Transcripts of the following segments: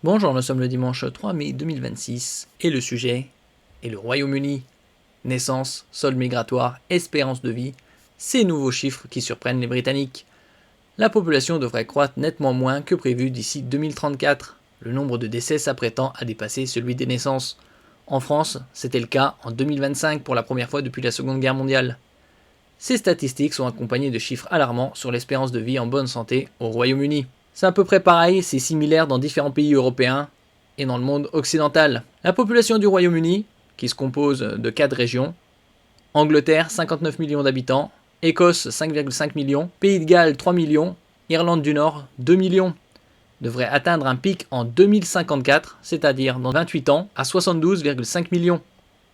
Bonjour, nous sommes le dimanche 3 mai 2026 et le sujet est le Royaume-Uni. Naissance, solde migratoire, espérance de vie, ces nouveaux chiffres qui surprennent les Britanniques. La population devrait croître nettement moins que prévu d'ici 2034. Le nombre de décès s'apprêtant à dépasser celui des naissances. En France, c'était le cas en 2025 pour la première fois depuis la Seconde Guerre mondiale. Ces statistiques sont accompagnées de chiffres alarmants sur l'espérance de vie en bonne santé au Royaume-Uni. C'est à peu près pareil, c'est similaire dans différents pays européens et dans le monde occidental. La population du Royaume-Uni, qui se compose de 4 régions, Angleterre 59 millions d'habitants, Écosse 5,5 millions, Pays de Galles 3 millions, Irlande du Nord 2 millions, devrait atteindre un pic en 2054, c'est-à-dire dans 28 ans, à 72,5 millions.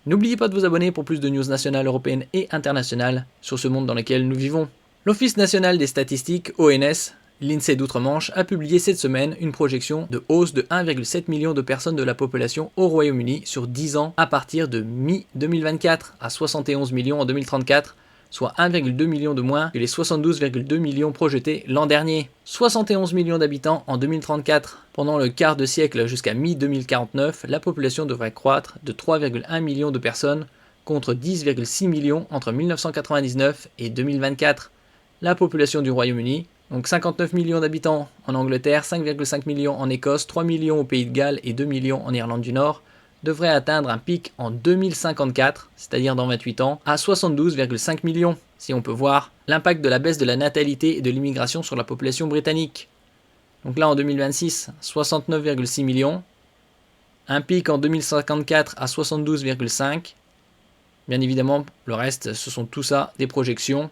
N'oubliez pas de vous abonner pour plus de news nationales, européennes et internationales sur ce monde dans lequel nous vivons. L'Office national des statistiques, ONS, l'INSEE d'outre-Manche, a publié cette semaine une projection de hausse de 1,7 million de personnes de la population au Royaume-Uni sur 10 ans à partir de mi-2024 à 71 millions en 2034, soit 1,2 million de moins que les 72,2 millions projetés l'an dernier. 71 millions d'habitants en 2034. Pendant le quart de siècle jusqu'à mi-2049, la population devrait croître de 3,1 millions de personnes contre 10,6 millions entre 1999 et 2024. La population du Royaume-Uni, donc 59 millions d'habitants en Angleterre, 5,5 millions en Écosse, 3 millions au Pays de Galles et 2 millions en Irlande du Nord, devrait atteindre un pic en 2054, c'est-à-dire dans 28 ans, à 72,5 millions, si on peut voir l'impact de la baisse de la natalité et de l'immigration sur la population britannique. Donc là en 2026, 69,6 millions, un pic en 2054 à 72,5. Bien évidemment, le reste, ce sont tout ça des projections.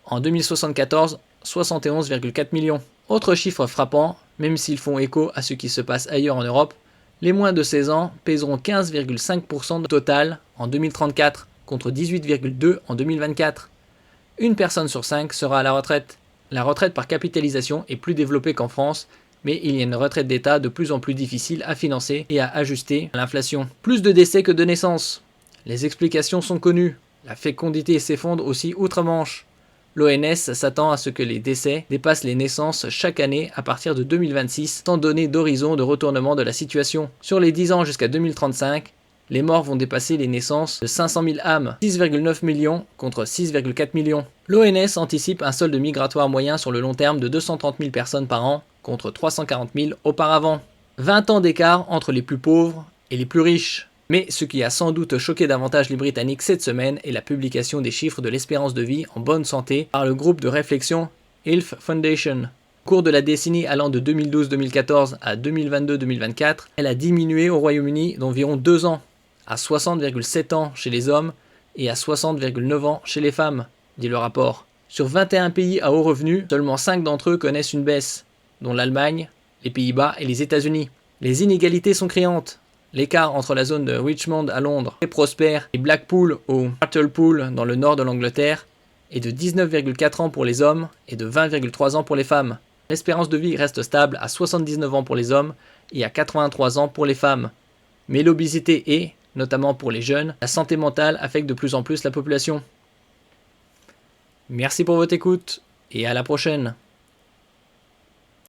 En 2074, 71,4 millions. Autre chiffre frappant, même s'ils font écho à ce qui se passe ailleurs en Europe, les moins de 16 ans pèseront 15,5% de total en 2034 contre 18,2% en 2024. Une personne sur 5 sera à la retraite. La retraite par capitalisation est plus développée qu'en France, mais il y a une retraite d'État de plus en plus difficile à financer et à ajuster à l'inflation. Plus de décès que de naissances. Les explications sont connues. La fécondité s'effondre aussi outre-Manche. L'ONS s'attend à ce que les décès dépassent les naissances chaque année à partir de 2026, sans donner d'horizon de retournement de la situation. Sur les 10 ans jusqu'à 2035, les morts vont dépasser les naissances de 500 000 âmes, 6,9 millions contre 6,4 millions. L'ONS anticipe un solde migratoire moyen sur le long terme de 230 000 personnes par an, contre 340 000 auparavant. 20 ans d'écart entre les plus pauvres et les plus riches. Mais ce qui a sans doute choqué davantage les Britanniques cette semaine est la publication des chiffres de l'espérance de vie en bonne santé par le groupe de réflexion Health Foundation. Au cours de la décennie allant de 2012-2014 à 2022-2024, elle a diminué au Royaume-Uni d'environ 2 ans, à 60,7 ans chez les hommes et à 60,9 ans chez les femmes, dit le rapport. Sur 21 pays à haut revenu, seulement 5 d'entre eux connaissent une baisse, dont l'Allemagne, les Pays-Bas et les États-Unis. Les inégalités sont criantes. L'écart entre la zone de Richmond à Londres, très prospère, et Blackpool ou Hartlepool dans le nord de l'Angleterre est de 19,4 ans pour les hommes et de 20,3 ans pour les femmes. L'espérance de vie reste stable à 79 ans pour les hommes et à 83 ans pour les femmes. Mais l'obésité et, notamment pour les jeunes, la santé mentale affecte de plus en plus la population. Merci pour votre écoute et à la prochaine.